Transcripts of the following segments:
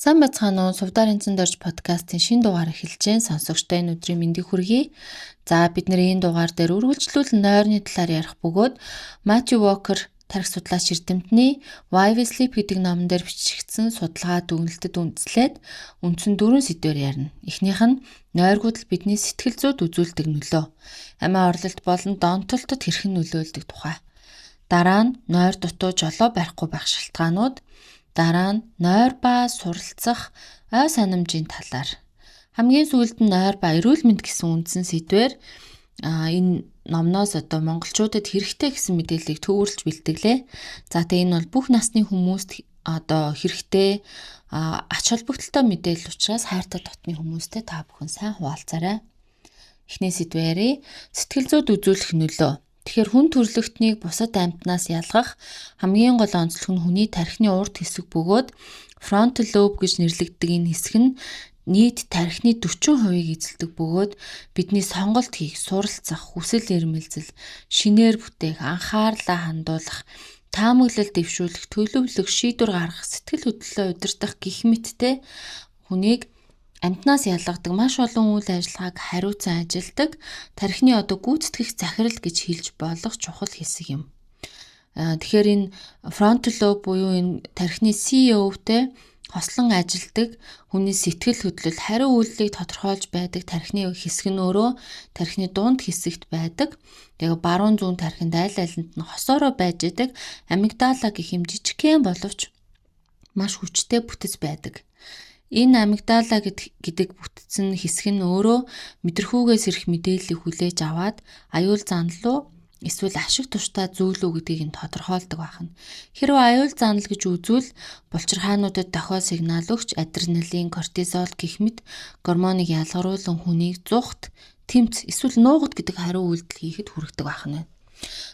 Сайн байцгаана уу? Сувдаар энцэн дорж подкастын шинэ дугаар эхэлж байна. Сонсогчдоо энэ өдрийн мэндийг хүргэе. За бид нэр энэ дугаар дээр үргэлжлүүлэн нойрны талаар ярих бөгөөд Matthew Walker тарих судлаач эрдэмтний Why We Sleep гэдэг номон дээр бичигдсэн судалгаа дүгнэлтэд үндэслээд үндсэн 4 сэдвээр ярина. Эхнийх нь нойргууд л бидний сэтгэл зүйд үзүүлдэг нөлөө. Амиа орлолт болон донтолтод хэрхэн нөлөөлдөг тухай. Дараа нь нойр дутуу жолоо барихгүй байх шалтгаанууд. Дараа нь нойр ба суралцах ой санамжийн талаар. Хамгийн сүүлд нь нойр ба эрүүл мэнд гэсэн үндсэн сэдвээр энэ номноос монголчуудад хэрэгтэй гэсэн мэдээллийг төвөрлж бэлтгэлээ. За тэгээ энэ бол бүх насны хүмүүст хэрэгтэй ач холбогдолтой мэдээлэл учраас хайртай дотны хүмүүстэй та бүхэн сайн хуваалцаарай. Эхний сэдвээрээ сэтгэл зүйд үзүүлэх нөлөө. Тэгэхээр хүн төрөлхтнийг бусад амьтнаас ялгах хамгийн гол онцлог нь хүний тархины урд хэсэг бөгөөд frontal lobe гэж нэрлэгддэг энэ хэсэг нь нийт тархины 40%-ийг эзэлдэг бөгөөд бидний сонголт хийх, суралцах, хүсэл эрмэлзэл, шинээр бүтээх, анхаарлаа хандуулах, таамаглал дэвшүүлэх, төлөвлөх, шийдвэр гаргах, сэтгэл хөдлөлөө удирдах гэх мэттэй хүнийг амьтнаас ялгадаг маш олон үйл ажиллагааг хариуцан ажилдаг тархины гүйцэтгэх захирал гэж хэлж болох чухал хэсэг юм. Тэгэхээр энэ frontal lobe буюу энэ тархины CEO-тэй хослон ажилдаг хүний сэтгэл хөдлөл хариу үйлдэлийг тодорхойлж байдаг тархины хэсэг нь өөрөө тархины дунд хэсэгт байдаг. Тэгээ баруун зүүн тархинд аль алинд нь хосоороо байж байдаг амигдала гэх юм жижигхэн боловч маш хүчтэй бүтэц байдаг. Энэ амигдала гэдэг бүтцэн хэсэг нь өөрөө мэдрэхүүгээс ирэх мэдээллийг хүлээж аваад аюул занал руу эсвэл ашиг туштай зүйл үү гэдгийг нь тодорхойлдог байна. Хэрвээ аюул занал гэж үзвэл булчирхаануудад дохио сигнал өгч адреналин, кортизол гэх мэт гормоныг ялгаруулан хүнийг зүхт, тэмц эсвэл нуугад гэдэг хариу үйлдэл хийхэд хүргэдэг байна.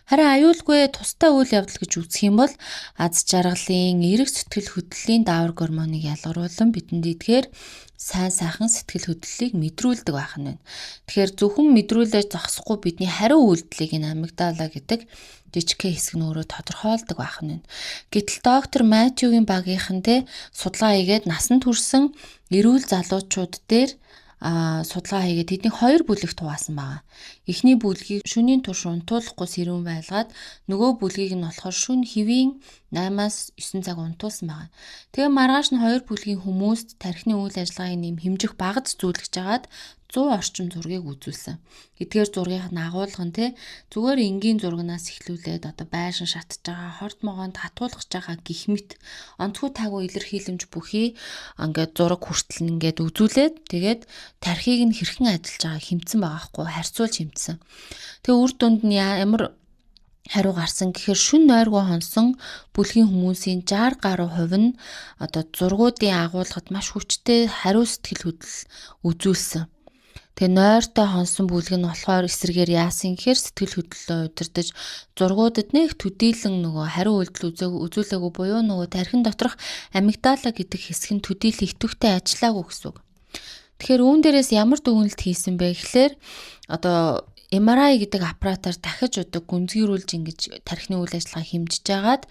Харин аюулгүй тустай үйл явдал гэж үзэх юм бол аз жаргалын, эерэг сэтгэл хөдлөлийн даавар гормоныг ялгаруулан бидэнд эдгээр сайн сайхан сэтгэл хөдлөлийг мэдрүүлдэг байна. Тэгэхээр зөвхөн мэдрүүлээ зогсохгүй бидний хариу үйлдэлийг энэ амигдала гэдэг жижигхэн хэсэг нь өөрөө тодорхойлдог байна. Гэтэл доктор Матьюгийн багийнхан судалгаа хийгээд насан турсан эрүүл залуучууд дээр судалгаа хийгээд тэдний 2 бүлэгт хуваасан байгаа. Эхний бүлгийг шөнийн турш унтуулахгүй сэрүүн байлгаад нөгөө бүлгийг нь болохоор шөнө хэвийн 8-аас 9 цаг унтуулсан байгаа. Тэгээ маргааш нь 2 бүлгийн хүмүүст тархины үйл ажиллагааг нэм хэмжих багц зүйлгэж агаад 100 орчим зургийг үзүүлсэн. Эдгээр зургийг нь агуулгах нь зүгээр энгийн зургнаас эхлүүлээд байшин шатж байгаа, хорт могоонд хатуулгаж байгаа гих мэт онцгой таагүй илэрхийлэмж бүхий ингээд зураг хүртэл ингээд үзүүлээд тэгээд тархийг нь хэрхэн ажиллаж байгааг хэмцэн байгаа хгүй харьцуулж хэмцсэн. Тэгээ үр дүнд нь ямар хариу гарсан гэхээр шүн нойргоо хонсон бүлгийн хүмүүсийн 60 гаруй хувь нь зургуудын агуулгад маш хүчтэй хариу сэтгэл хөдлөл үзүүлсэн. Тэгээ нойртой хонсон бүлэг нь болохоор эсрэгээр яасан гэхээр сэтгэл хөдлөлөө удирдах зургуудад нэг төдийлөн хариу үйлдэл үзүүлээгүй буюу тархин доторх амигдала гэдэг хэсэг нь төдийлөн идэвхтэй ажиллаагүй гэсэн үг. Тэгэхээр үүн дээрээс ямар дүгнэлт хийсэн бэ гэхээр MRI гэдэг аппаратаар дахиж гүнзгийрүүлж ингэж тархины үйл ажиллагааг хэмжиж агаад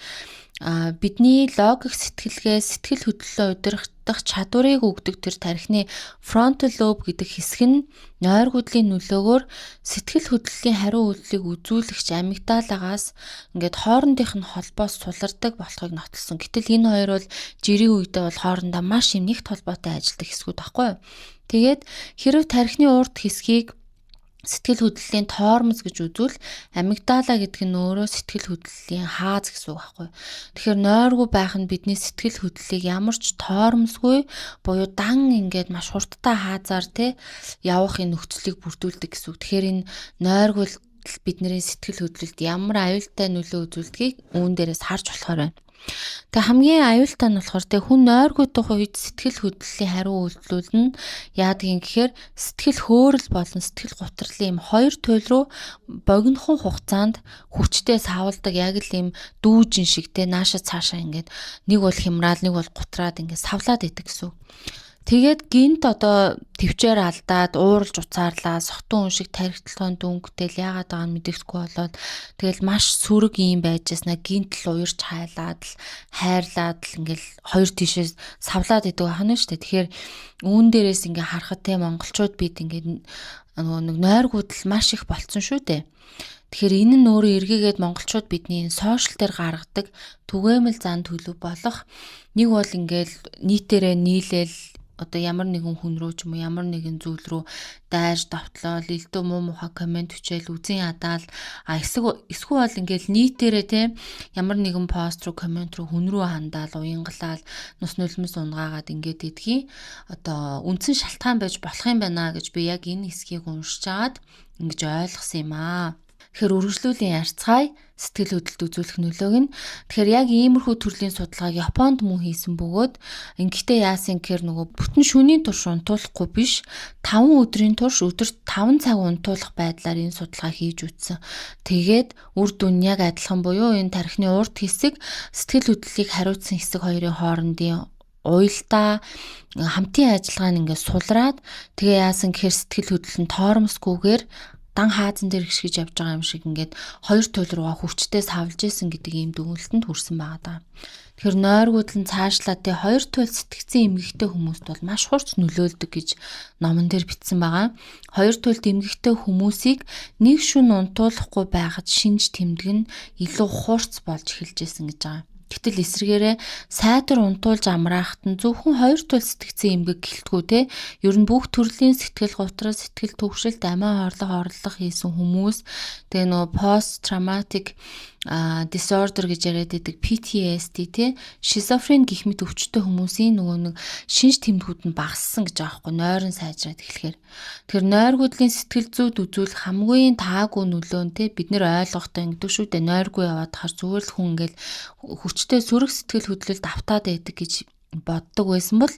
бидний логик сэтгэлгээ сэтгэл хөдлөлөө удирдах чадварыг өгдөг тэр тархины frontal lobe гэдэг хэсэг нь нойргуудлын нөлөөгөөр сэтгэл хөдлөлийн хариу үйлдэлийг үзүүлэгч амигдалагаас ингээд хоорондынх нь холбоос сулардаг болохыг нотолсон. Гэтэл энэ хоёр бол жирийн үедээ бол хоорондоо маш их нэгт холбоотой ажилладаг хэсгүүд байхгүй юу? Тэгээд хэрв тархины урд хэсгийг сэтгэл хөдлөлийн тоормос гэж үзвэл амигдала гэдэг нь өөрөө сэтгэл хөдлөлийн хааз гэсэн үг байхгүй. Тэгэхээр нойргүй байх нь бидний сэтгэл хөдлөлийг ямар ч тоормосгүй буюу дан ингээд маш хурдтай хаазаар явахын нөхцөлийг бүрдүүлдэг гэсэн үг. Тэгэхээр энэ нойргүй бидний сэтгэл хөдлөлд ямар аюултай нөлөө үзүүлдгийг үүн дээрээс харж болохоор байна. Тэгээ хамгийн аюултай нь болохоор хүн нойргүйдэх үед сэтгэл хөдлөлийн хариу үйлдэлүүд нь яадгийн гэхээр сэтгэл хөөрөл болон сэтгэл гутралын хоёр туйл руу богинохон хугацаанд хүчтэй савладаг яг л ийм дүүжин шиг нааша цаашаа ингээд нэг бол хямраал нэг бол гутраад ингээд савлаад идэг гэсэн. Тэгээд гинт одоо төвчээр алдаад ууралж уцаарлаа, сохтун хүн шиг тархитлагын дүнгтэл яагаад байгаа нь мэддэхгүй болоод тэгэл маш сүрэг юм байжсна гинт л уярч хайлаад л хайрлаад л ингээл хоёр тишээс савлаад идэг байна шүү дээ. Тэгэхээр үүн дээрээс ингээ харахад те монголчууд бид ингээ нөгөө нэг нойргууд л маш их болцсон шүү дээ. Тэгэхээр энэ нь өөрөө эргээгээд монголчууд бидний сошиал дээр гаргадаг түгээмэл зан төлөв болох нэг бол ингээл нийтээрээ нийлээл одоо ямар нэгэн хүн рүү ч юм уу ямар нэгэн зүйл рүү дайрж давтлоо элдв муу муха комент хүчээл үзэн ядаал эсвэл бол ингээл нийтээрээ те ямар нэгэн пост руу комент руу хүн рүү хандаал уянгалал нус нулимс унгаагаад ингээд идэгий одоо үндсэн шалтгаан байж болох юм байна гэж би яг энэ хэсгийг уншиж агаад ингэж ойлгосон юм аа. Тэгэхээр үргэлжлүүлийн ярцгай сэтгэл хөдлөлт үзүүлэх нөлөөг нь тэгэхээр яг иймэрхүү төрлийн судалгааг Японд мөн хийсэн бөгөөд ингэхдээ яасан гэхээр нөгөө бүтэн шөнийн турш унтуулахгүй биш 5 өдрийн турш өдөрт 5 цаг унтуулах байдлаар энэ судалгаа хийж үзсэн. Тэгээд үр дүн яг адилхан буюу энэ тархины урд хэсэг сэтгэл хөдлөлийг хариуцсан хэсэг хоёрын хоорондын уялдаа хамтын ажиллагаа нь ингээд сулраад тэгээ яасан гэхээр сэтгэл хөдлөл нь тоормосгүйгээр дан хаазан дээр гიშгэж явж байгаа юм шиг ингээд хоёр туйл руугаа хүчтэй савлж исэн гэдэг ийм дүгнэлтэнд хүрсэн байгаа даа. Тэгэхээр нойргууд нь цаашлаа те хоёр туйл сэтгцэн эмгэгтэй хүмүүст бол маш хурц нөлөөлдөг гэж номон дээр бичсэн байгаа. Хоёр туйлд эмгэгтэй хүмүүсийг нэг шөнө унтуулахгүй байхад шинж тэмдэг нь илүү хурц болж эхэлж исэн гэж байгаа. Гэтэл эсрэгээрээ сайтар унтуулж амраахт нь зөвхөн хоёр туйл сэтгцэн эмгэг гэлтгүү те ер нь бүх төрлийн сэтгэл готрол сэтгэл төвшөлт амиа орлого хийсэн хүмүүс тэгээ нөгөө пост traumatic disorder гэж яриад байдаг PTSD те шизофрен гэх мэт өвчтөе хүмүүсийн нөгөө нэг шинж тэмдгүүд нь багассан гэж байгаа хгүй нойрон сайжраад эхлэхээр тэгэхээр нойргуудлын сэтгэл зүйд үзүүлэх хамгийн таагүй нөлөө нь те бид нэр ойлгохтой ингэдэг шүү дээ нойргүй яваад хар зүгээр л хүн ингээл хүчтэй сөрөг сэтгэл хөдлөлд автаад байдаг гэж боддог байсан бол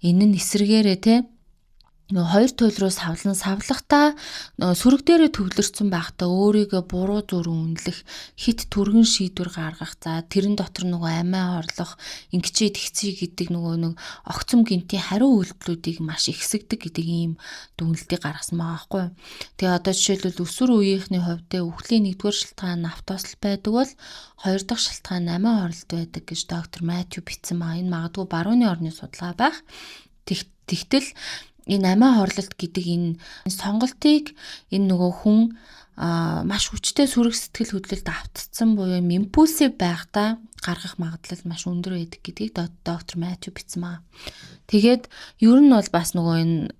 энэ нь эсрэгээрээ те нөгөө хоёр туйл руу савлахтаа сүрэг дээрээ төвлөрсөн байхдаа өөрийгөө буруу зүрэн үнэлэх хит түргэн шийдвэр гаргах за тэрэн дотор нөгөө амиа орлох ингэчээ тэгцээ гэдэг нөгөө нэг огцом гинтийн хариу үйлдэлүүдийг маш ихсэгдэг гэдэг ийм дүгнэлтийг гаргасан байгаа байхгүй. Тэгээ одоо жишээлбэл өсвөр үеийнхний хувьд үхлийн 1-р шалтгаан автосл байдаг бол 2 дахь шалтгаан амиа орлолт байдаг гэж доктор Матью бичсэн байгаа. Энэ магадгүй барууны орны судалгаа байх. Тэгтэл энэ амиа хорлолт гэдэг энэ сонголтыг энэ нөгөө хүн маш хүчтэй сөрөг сэтгэл хөдлөлд автцсан буюу импульсив байхдаа гаргах магадлал маш өндөр байдаг гэдгийг доктор Матью бичсэн маа. Тэгээд ер нь бол бас нөгөө энэ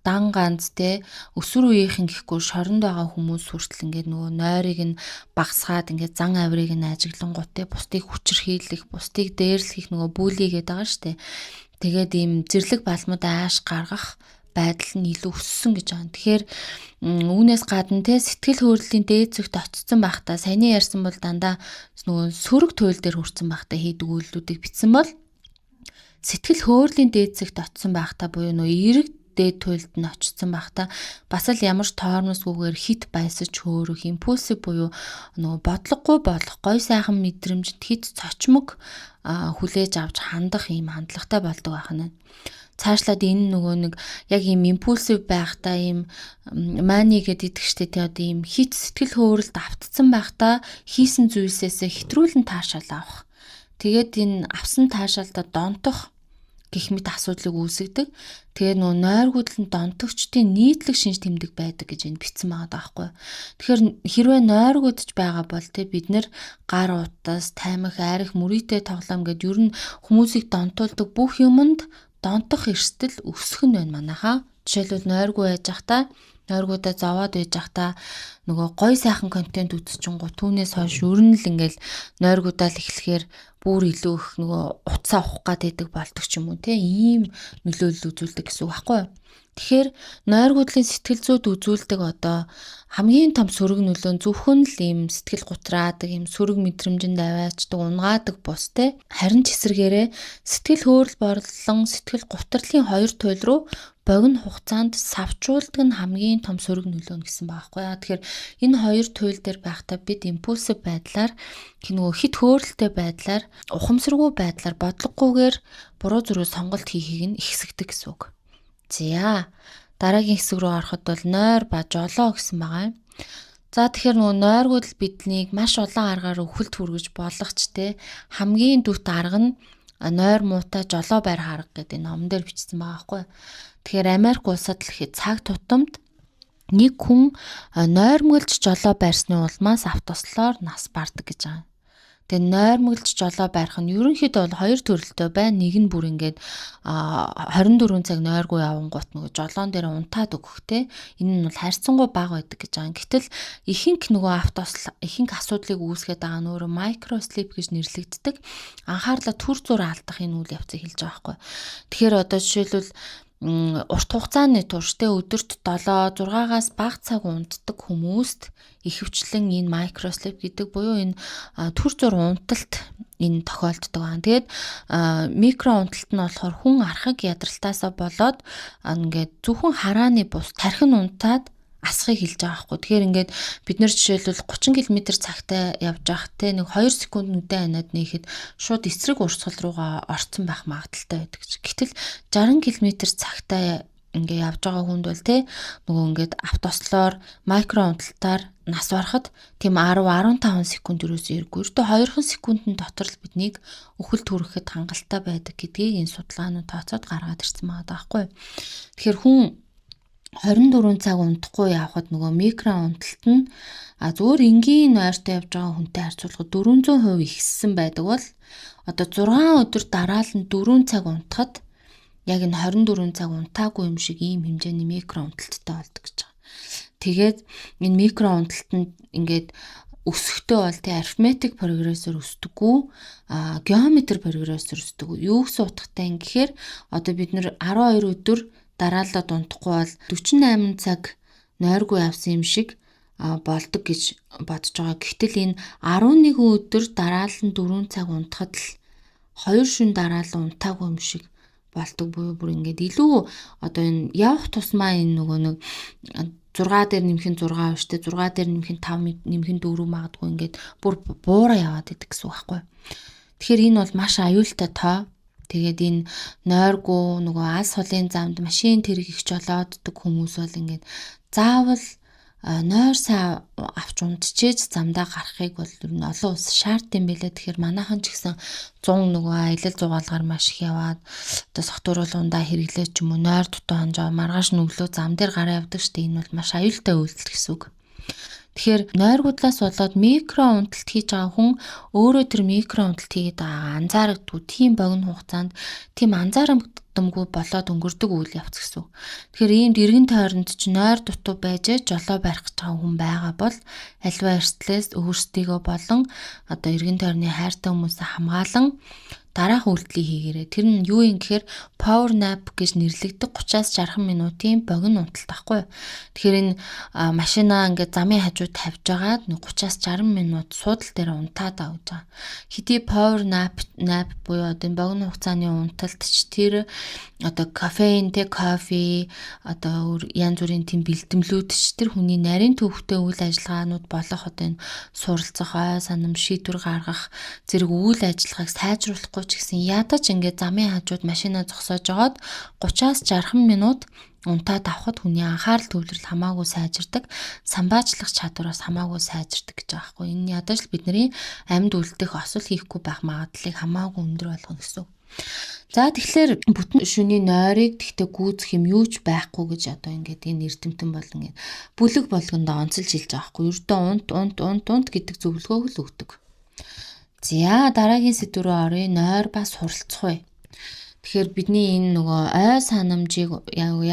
дан ганц те өсвөр үеийнхэн гэхгүй шоронд байгаа хүмүүс хүртэл ингээд нөгөө нойрыг нь багсгаад ингээд зан авирыг нь ажиглангууд те бусдыг хүчрхийлэх, бусдыг дээрлэх нөгөө бүлий гэдэг байгаа штэ. Тэгээд ийм зэрлэг балмууд ааш гаргах байдал нь илүү өссөн гэж байгаа. Тэгэхээр үүнээс гадна те сэтгэл хөдлөлийн дээд зэгт очсон байхдаа саяны ярьсан бол дандаа нөгөө сөрөг туйл дээр хүрсэн байхдаа хийдэг үйлдэлүүдийг бичсэн бол сэтгэл хөдлөлийн дээд зэгт очсон байхдаа буюу нөгөө эрэг дээд туйлд нь очсон байхдаа бас л ямар ч тоормосгүйгээр хит баясаж хөөрөх импульсив буюу нөгөө бодлогогүй болох гой сайхан мэдрэмжид хит цочмог хүлээж авч хандах ийм хандлагатай болдог байна. Цаашлаад энэ нөгөө нэг яг ийм импульсив байхдаа ийм мани гэдэг штэ тий одоо ийм хит сэтгэл хөөрөлд автцсан байхдаа хийсэн зүйлсээс хэтрүүлэн таашаал авах. Тэгээд энэ авсан таашаалдаа донтох гэх мэт асуудлыг үүсгэдэг. Тэгээ нөгөө нойргуудлын донтогчдын нийтлэг шинж тэмдэг байдаг гэж энэ бичсэн байгаа даахгүй. Тэгэхээр хэрвээ нойргуудж байгаа бол те бид нэр гар утас, таймх, арх, мөрийтэй тоглоом гэд ер нь хүмүүсийг донтуулдаг бүх юмд донтох эрсдэл өсөх нь байна манайхаа. Жишээлбэл нойргүй байж захтаа нойргуудаа зовоод байж захтаа нөгөө гой сайхан контент үзчихэнгу түүнээс хойш ер нь л ингээл нойргуудаа л эхлэхээр бүр илүү их нөгөө утсаа ухах гэдэг болдог ч юм уу те ийм нөлөөлөл үзүүлдэг гэсэн үг байхгүй юу. Тэгэхээр нойргуудлын сэтгэл зүйд үзүүлдэг одоо хамгийн том сөрөг нөлөө нь зөвхөн л ийм сэтгэл гутраадаг, ийм сөрөг мэдрэмжинд аваачдаг, унгаадаг бус те харин ч эсрэгээрээ сэтгэл хөөрөл борлон сэтгэл гутралын хоёр туйл руу богино хугацаанд савчуулдаг нь хамгийн хамгийн том сөрөг нөлөөнө гэсэн байгаа байхгүй яа. Тэгэхээр энэ хоёр туйл дээр байхдаа бид импульсив байдлаар нөгөө хит хөөрөлтэй байдлаар ухамсаргүй байдлаар бодлогогүйгээр буруу зүрх сонголт хийхийг нь ихсэгдэг гэсэн үг. За дараагийн хэсэг рүү ороход бол нойр ба жолоо гэсэн байгаа юм. За тэгэхээр нөгөө нойргууд л биднийг маш олон аргаар өвхөлт хүргэж болгоч те хамгийн дүт арга нь нойр муутай жолоо байр харга гэдэг номон дээр бичсэн байгаа байхгүй. Тэгэхээр Америк улсад л цаг тутамд нэг хүн нойрмоглж жолоо байрсны улмаас автослоор нас бардаг гэж байгаа. Тэгээ нойрмоглж жолоо байрах нь ерөнхийдөө бол хоёр төрөлтэй байна. Нэг нь бүр ингээд 24 цаг нойргүй явангуут нөгөө жолоон дээр унтаад өгөх те. Энэ нь бол харьцангуй бага байдаг гэж байгаа. Гэтэл ихэнх нөгөө ихэнх асуудлыг үүсгээд байгаа нь өөрөө microslip гэж нэрлэгддэг. Анхаарлаа түр зур алдах энэ үйл явцыг хэлж байгаа байхгүй. Тэгэхээр одоо жишээлбэл урт хугацааны турштай өдөрт 7-6-аас бага цаг унтдаг хүмүүст ихэвчлэн энэ microslip гэдэг буюу энэ түр зур унталт энэ тохиолддог байна. Тэгээд микро унталт нь болохоор хүн архаг ядралтаасаа болоод ингээд зөвхөн харааны бус тархин унтаад асахыг хэлж байгаа байхгүй. Тэгэхээр ингээд бид нэр жишээлбэл 30 км/цагтай явж байхад те нэг 2 секунд нүдэн ханаад нэхэд шууд эсрэг урсгал руугаа орцсон байх магадaltaй байдаг. Гэтэл 60 км/цагтай ингээ явж байгаа хүнд бол те нөгөө ингээд автослоор микро унталтаар нас барахад тийм 10-15 секунд юусэн эргүй. Өөртөө 2 секундын дотор л биднийг өхөлт хүрэхэд хангалттай байдаг гэдгийг энэ судалгаанууд тооцоод гаргаад ирсэн байгаа байхгүй. Тэгэхээр хүн 24 цаг унтахгүй явхад нөгөө микро унталт нь зөвөр энгийн нойртой явж байгаа хүнтэй харьцуулахад 400% ихссэн байдаг бол одоо 6 өдөр дараал нь 4 цаг унтахад яг энэ 24 цаг унтаагүй юм шиг ийм хэмжээний микро унталттай болдог гэж байгаа. Тэгээд энэ микро унталт нь ингээд өсөхдөө бол тэ арифметик прогрессор өсдөггүй геометр прогрессор өсдөг. Юу гэсэн утгатай юм гэхээр одоо бид нэр 12 өдөр дараалаад унтахгүй бол 48 цаг нойргүй явсан юм шиг болдог гэж бодож байгаа. Гэтэл энэ 11 өдөр дараал нь 4 цаг унтахад л 2 шөнө дараал унтаагүй юм шиг болдог буюу бүр ингээд илүү одоо энэ явах тусмаа энэ нөгөө нэг 6 дээр нэмэх нь 6 штэ 6 дээр нэмэх нь 5 нэмэх нь 4 магадгүй ингээд бүр буураа яваад идэг гэсэн үг байхгүй. Тэгэхээр энэ бол маш аюултай тоо. Тэгээд энэ нойргүй нөгөө алс холын замд машин тэрэг их жолооддаг хүмүүс бол ингээд заавал нойр саа авч унтчихээж замдаа гарахыг бол ер нь олон улс шаардсан юм билээ. Тэгэхээр манайхан ч гэсэн 100 нөгөө аялал зугаалгаар маш их яваад одоо согтууруул ундаа хэрэглээ ч юм уу нойр дутуу хонжоо маргааш нүглөө зам дээр гараа явдаг штэ. Энэ бол маш аюултай үйлдэл гэсэн үг. Тэгэхээр нойргуудлаас болоод микро унталт хийж байгаа хүн өөрөө тэр микро унталт хийгээд байгаа анзаарагдгүй тийм богино хугацаанд тийм анзаарамдамгүй болоод өнгөрдөг үйл явц гэсэн. Тэгэхээр иймд эргэн тойронд ч нойр дутуу байж жолоо барих гэж байгаа хүн байгаа бол альва эрсдлээс өөрсдийгөө болон одоо эргэн тойрны хайртай хүмүүсээ хамгаалan дараах үйлдэлийг хийгээрэй. Тэр нь юу юм гэхээр power nap гэж нэрлэгдэх 30-60 минутын богино унталт байхгүй. Тэгэхээр энэ машинаа ингээд замын хажууд тавьж агаад 30-60 минут суудал дээр унтаад авч байгаа. Хэдий power nap буюу одоо богино хугацааны унталт ч тэр одоо кофеин, кофе одоо янз бүрийн тийм бэлтгэлүүд ч тэр хүний нарийн төвхтэй үйл ажиллагаанууд болох одоо энэ суралцах, ой санам, шийдвэр гаргах зэрэг үйл ажиллагааг сайжруулахгүй ч гэсэн ядаж ингээд замын хажууд машинаа зогсоож жагаад 30-60 минут унтаад авахд хүний анхаарал төвлөрөл хамаагүй сайжирдаг, самбаачлах чадвараас хамаагүй сайжирдаг гэж байгаа хгүй. Энэ ядаж л бидний амьд үлдэх осол хийхгүй байх магадлалыг хамаагүй өндөр болгоно гэсэн. За тэгэхээр бүтэн шөнийн нойрыг тэгтээ гүйцэх юм юу ч байхгүй гэж одоо ингээд энэ эрдэмтэн бол ингээд бүлэг болгондоо онцолж хэлж байгаа хгүй. Ердөө унт гэдэг зөвлөгөөг л өгдөг. За дараагийн сэдв рүү оръё. Нойр ба суралцах бай. Тэгэхээр бидний энэ нөгөө ой санамжийг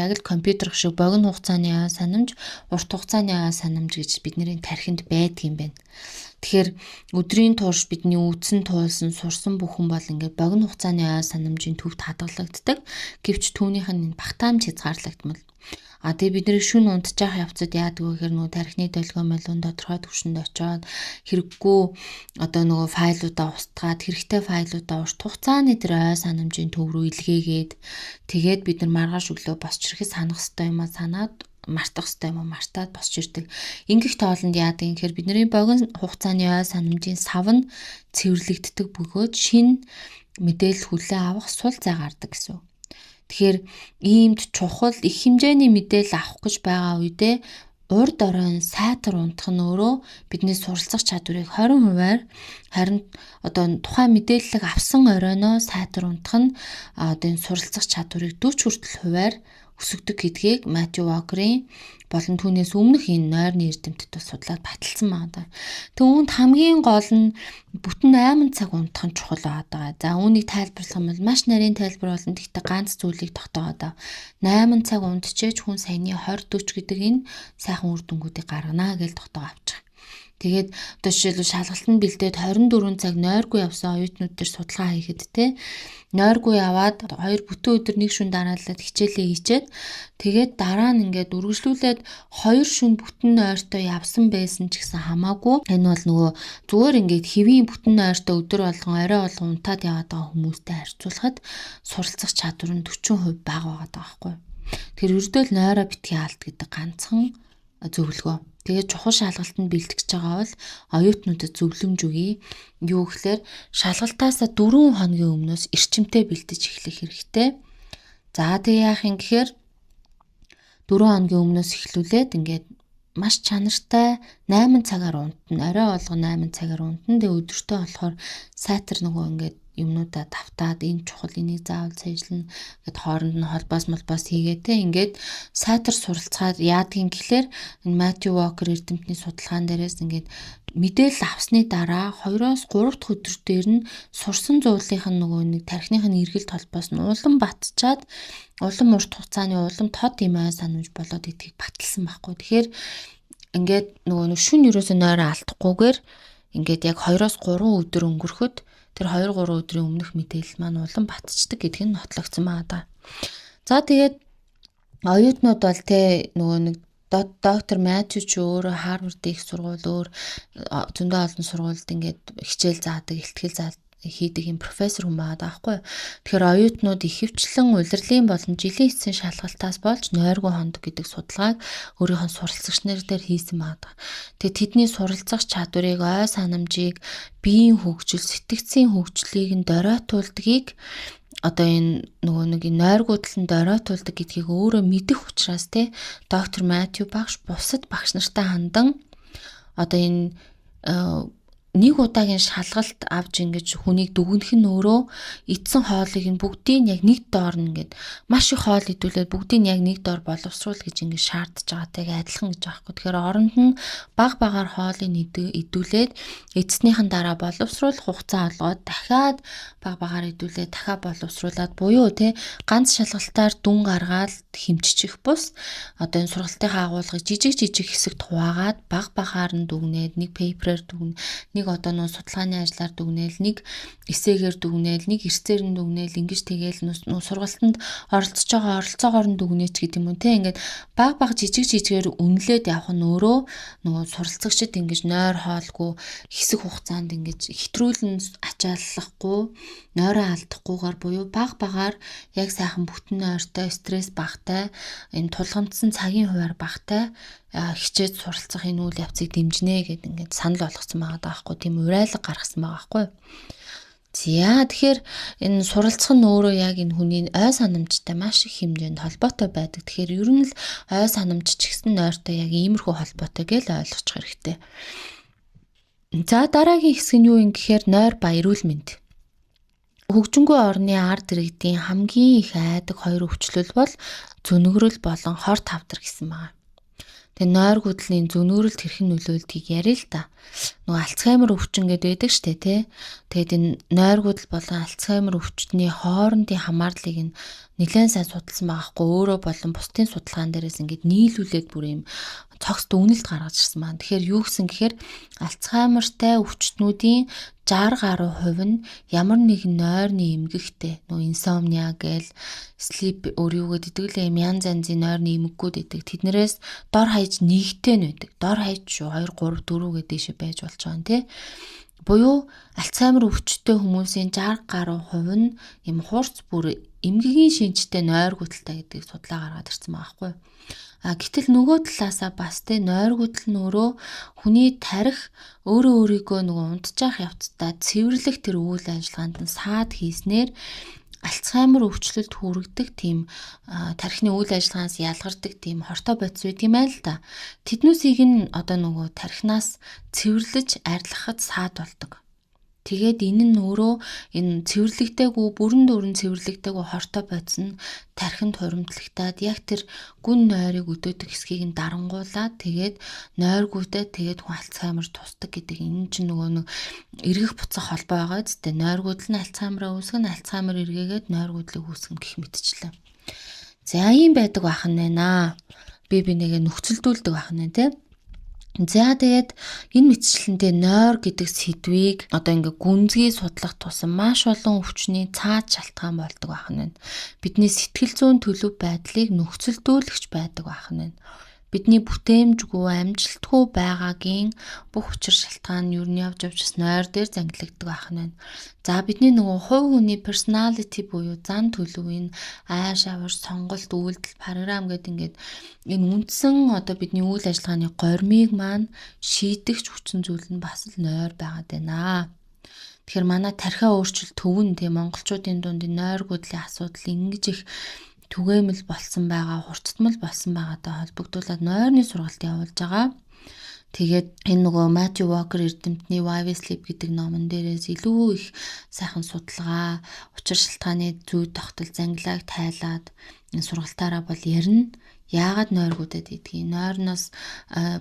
яг л компьютер шиг богино хугацааны ой санамж, урт хугацааны ой санамж гэж бидний тархинд байдаг юм байна. Тэгэхээр өдрийн турш бидний үдсэн туулсан сурсан бүхэн бол ингээд богино хугацааны ой санамжийн төвд хадгалагддаг. Гэвч түүнийх нь багтаамж хязгаарлагдмал. Тэгээ бид нэр шүн унтж явах явцад яадаг вэ гэхээр нөгөө тархины долгион молон тодорхой түвшинд очиод хэрэггүй одоо нөгөө файлуудаа устгаад хэрэгтэй файлуудаа урт хугацааны тэр ой санамжийн төв рүү илгээгээд тэгээд бид нар маргааш өглөө босч ирэхэд санах ёстой юм а санаад мартах хэрэгтэй юм уу? Мартаад босч ирдэг. Ингэх тоолонд яадаг юм гэхээр бидний богино хугацааны ой санамжийн сав нь цэвэрлэгддэг бөгөөд шинэ мэдээлэл хүлээн авах сул зай гардаг гэсэн. Тэгэхээр иймд чухал их хэмжээний мэдээлэл авах гэж байгаа үедээ урд оройн сайтар унтах нь өөрөө бидний суралцах чадварыг 20%-аар харин одоо тухайн мэдээллийг авсан оройноо сайтар унтах нь одоо энэ суралцах чадварыг 40 хүртэл хувиар өсгдөг гэдгийг Матью Вокерийн болон түүнээс өмнөх энэ нойрны эрдэмтэд судлаад баталсан байна. Тэг үүнд хамгийн гол нь бүтэн 8 цаг унтах нь чухал байгаа. За үүнийг тайлбарлах юм бол маш нарийн тайлбар болно. Гэхдээ ганц зүйлийг тогтоогоо. 8 цаг унтчихэж хүн саяны 20-40 гэдэг энэ сайхан үр дүнгуудыг гаргана гэж тогтоогоо авчих. Тэгээд одоо жишээлбэл шалгалтанд бэлдээд 24 цаг нойргүй явсан оюутнууд төр судалгаа хийхэд те нойргүй яваад 2 бүтэн өдөр нэг шөнө дараалаад хичээлээ хийчээд тэгээд дараа нь ингээд үргэлжлүүлээд 2 шөнө бүтэн нойртой явсан байсан ч гэсэн хамаагүй энэ бол нөгөө зүгээр ингээд хэвийн бүтэн нойртой өдөр болгон орой болгон унтаад яваад байгаа хүмүүстэй харьцуулахад суралцах чадвар нь 40% бага байгаа байхгүй. Тэр ердөө л нойроо битгий алт гэдэг ганцхан зөвлөгөө. Тэгээд чухал шалгалтанд бэлтгэж байгаа бол оюутнуудад зөвлөмж өгье. Юу гэхээр шалгалтаасаа 4 хоногийн өмнөөс эрчимтэй бэлдэж эхлэх хэрэгтэй. За тэгээ яах юм гэхээр 4 хоногийн өмнөөс эхлүүлээд ингээд маш чанартай 8 цагаар унтна. Орой болго 8 цагаар унтна. Тэгээ өдөртөө болохоор сайтар нөгөө ингээд юмнуудаа давтаад энэ чухал энийг заавал цээжлэн гэд хооронд нь холбоос хийгээд те ингээд сайтар суралцаад яадгийн гэхлээр энэ Матью Вокер эрдэмтний судалгаан дээрээс ингээд мэдээлэл авсны дараа 2-3 дахь өдөр дээр нь сурсан зуулынх нь нөгөө нэг тархиных нь эргэлт холбоос нь улам батчаад улам урт хугацааны улам тод юм аа санамж болоод идгийг баталсан байхгүй. Тэгэхээр ингээд нөгөө шүн ерөөсөө нойроо алдахгүйгээр ингээд яг 2-3 өдөр өнгөрөхөд тэр 2-3 өдрийн өмнөх мэдээлэл маань улам батчдаг гэдг нь нотлогдсон байгаа да. За тэгээд оюутнууд бол те нөгөө нэг доктор Матью ч өөрөө Харвардын их сургууль өөр зөндөө олон сургуульд ингээд хичээл заадаг, ихтгэл заадаг хийдэг юм профессор хүн байгаа даахгүй. Тэгэхээр оюутнууд ихэвчлэн улирлын болон жилийн эцсийн шалгалтаас болж нойргүй хондог гэдэг судалгааг өөрийнх нь суралцагч нар дээр хийсэн байгаа. Тэгээд тэдний суралцах чадварыг ой санамжийг, биеийн хөгжил, сэтгцийн хөгжлийг нь доройтуулдгийг одоо энэ нөгөө нэг нойргуудлан доройтуулдаг гэдгийг өөрөө мэдэх учраас те доктор Матью багш бусад багш нартай хандан одоо энэ нэг удаагийн шалгалт авч ингэж хүнийг дүгнэх нь өөрөө эдсэн хоолыг нь бүгдийг яг нэг доор нь ингээд маш их хоол идүүлээд бүгдийг яг нэг доор боловсруул гэж ингэж шаардж байгаатай адилхан гэж аахгүй. Тэгэхээр оронд нь баг багаар хоолыг идүүлээд эцснийхэн дараа боловсруулах хугацаа олгоод дахиад баг багаар идүүлээд дахиад боловсруулад буюу те ганц шалгалтаар дүн гаргаад хэмжчих бус одоо энэ сургалтынхаа агуулгыг жижиг хэсэгт хуваагаад баг багаар нь дүгнээд нэг пейперээр дүгнэ нэг одоо нөө судалгааны ажлаар дүгнээл нэг эсээгээр дүгнээл нэг эрсээр нь дүгнээл ингэж тэгээл нөө сургалтанд оролцож байгаа оролцоогоор нь дүгнээч гэдэг юм уу те ингээд баг жижигээр үнэлээд явах нь өөрөө нөгөө суралцагчид ингэж нойр хоолгүй хэсэг хугацаанд ингэж хэтрүүлэн ачааллахгүй нойроо алдахгүйгээр буюу баг багаар яг сайхан бүтэн нойртой стресс багтай энэ тулгамдсан цагийн хуваар багтай хичээж суралцах энэ үйл явцыг дэмжинэ гэдэг ингээд санал болгосон байгаа даахгүй тийм урайлга гаргасан байгаа байхгүй. За тэгэхээр энэ суралцах нь өөрөө яг энэ хүний ой санамжтай маш их хэмжээнд холбоотой байдаг. Тэгэхээр ер нь л ой санамж ч гэсэн нойртой яг иймэрхүү холбоотой гэж ойлгочих хэрэгтэй. За дараагийн хэсэг нь юу юм гэхээр нойр ба эрүүл мэнд. Хөгжингүй орны ард иргэдийн хамгийн их айдаг хоёр өвчлөл бол зөнөгрөл болон хор тавдар гэсэн байна. Тэгээ нойр гудлын зөнөөрөлд хэрхэн нөлөөлдгийг яриа л да. Нөгөө Альцгеймер өвчин гэдэг байдаг штэ тий. Тэгээд энэ нойр гудал болон Альцгеймер өвчтний хоорондын хамаарлыг нэлээд сайн судалсан байгаа хгүй өөрөө болон бусдын судалгаан дээрээс ингээд нийлүүлээд бүр юм цогц дүгнэлт гаргаж ирсэн маань. Тэгэхээр юу гэсэн гэхээр Альцгеймертэй өвчтнүүдийн 60% нь ямар нэгэн нойрны эмгэгтэй нөгөө инсомниа гээл sleep өөр юу гэдэг л юм янз янзын нойрны эмгэгүүд гэдэг. Тэднэрээс дор хаяж нэгтэй нь байдаг. Дор хаяж 2 3 4 гэдэг шиг байж болж байгаа юм тий. Буюу Альцгеймер өвчтөй хүмүүсийн 60% нь юм хуурц бүр эмгэгийн шинжтэй нойр гуталтай гэдгийг судлаа гаргаад ирсэн байгаа байхгүй. Гэтэл нөгөө талаасаа бас нойргууд нь өөрөө хүний тарих өөрөө өөрийгөө нөгөө унтчих явцдаа цэвэрлэх тэр үйл ажиллагаанд нь саад хийснээр Альцгеймер өвчлөлт хүргэдэг тийм тархины үйл ажиллагаанаас ялгардаг тийм хортой бодис байдаг юм байл та. Тэднүүсийг нь одоо нөгөө тархинаас цэвэрлэж арилгахад саад болдог. Тэгээд энэ нь өөрөө энэ цэвэрлэгдээгүй бүрэн цэвэрлэгдээгүй хортой бодис нь тархинд хуримтлагтаад яг тэр гүн нойрыг өдөөдөг хэсгийг нь дарангуулаад тэгээд нойргуудаа тэгээд хүн Альцгеймер тусдаг гэдэг энэ чинь нөгөө нэг эргэх буцах холбоо байгаа зү. Нойргууд нь Альцгеймераа үүсгэн Альцгеймер эргээгээд нойргуудлыг үүсгэн гэх мэтчлээ. За ийм байдаг бахан байна. Би нэгэ нөхцөлдүүлдэг бахан байна тийм. За тэгээд энэ мэтчлэндээ нойр гэдэг сэдвийг одоо ингээ гүнзгий судлах тусам маш олон өвчний цаад шалтгаан болдог байх нь. Бидний сэтгэл зүйн төлөв байдлыг нөхцөлдүүлэгч байдаг байх нь. Бидний бүтээмжгүй, амжилтгүй байгаагийн бүх учир шалтгаан нь юу нь явж нойр дээр зангилагддаг байх нь. За бидний нөгөө хувь хүний personality буюу зан төлөвийн ааш аваар сонголт үйлдэл програм гэдэг энэ үндсэн одоо бидний үйл ажиллагааны гормыг маань шийдэгч хүчин зүйл нь бас л нойр байгаад байна. Тэгэхээр манай тархиа өөрчлөлт төвөн тийм монголчуудын дунд нойр гудлын асуудал ингэж их түгээмэл болсон байгаа, хурцтмал болсон байгаатай холбогдуулаад нойрны сургалт явуулж байгаа. Тэгээд энэ нөгөө Matthew Walker эрдэмтний Why We Sleep гэдэг номон дээрээс илүү их сайхан судалгаа, учир шалтгааны зүй тогтол зангилааг тайлаад энэ сургалтаараа бол ярина. Яагаад нойргуудад идгийг? Нойрноос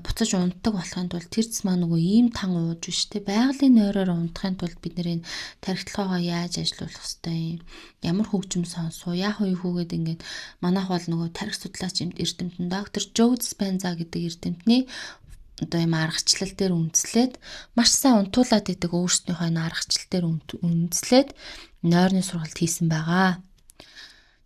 буцаж унтдаг болохын тулд тэр зэс маа нөгөө ийм тан ууж биш те байгалийн нойроор унтахын тулд бид нэр тархитлагаа яаж ажилуулах ёстой юм? Ямар хөгжим сонсоо? Яах вэ хүүгээд ингээд манайх бол нөгөө тархи судлаач эрдэмтэн доктор Joe Dispenza гэдэг эрдэмтний одоо юм аргачлал дээр үндэслээд маш сайн унтуулад идэг өөрснийхөө аргачлал дээр үндэслээд нойрны сургалт хийсэн байгаа.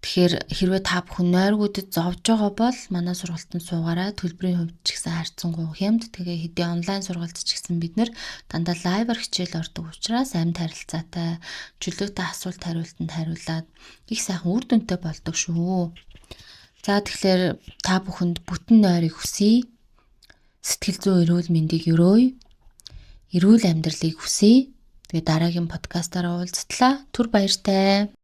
Тэгэхээр хэрвээ та бүхэн нойргуудад зовж байгаа бол манай сургалтанд суугаарай. Төлбөрийн хувьд ч гэсэн харьцангуй хямд. Тэгээ хэдийн онлайн сургалт ч гэсэн бид нэр дандаа лайваар хичээл ордог учраас амьд харилцаатай, чөлөөтэй асуулт хариултанд хариулаад их сайхан үр дүнтэй болдог шүү. За тэгэхээр та бүхэнд бүтэн нойрыг хүсье. Сэтгэл зүйн эрүүл мэндийг өрөөе. Эрүүл амьдралыг хүсье. Тэгээ дараагийн подкастаараа уулзтлаа. Түр баяртай.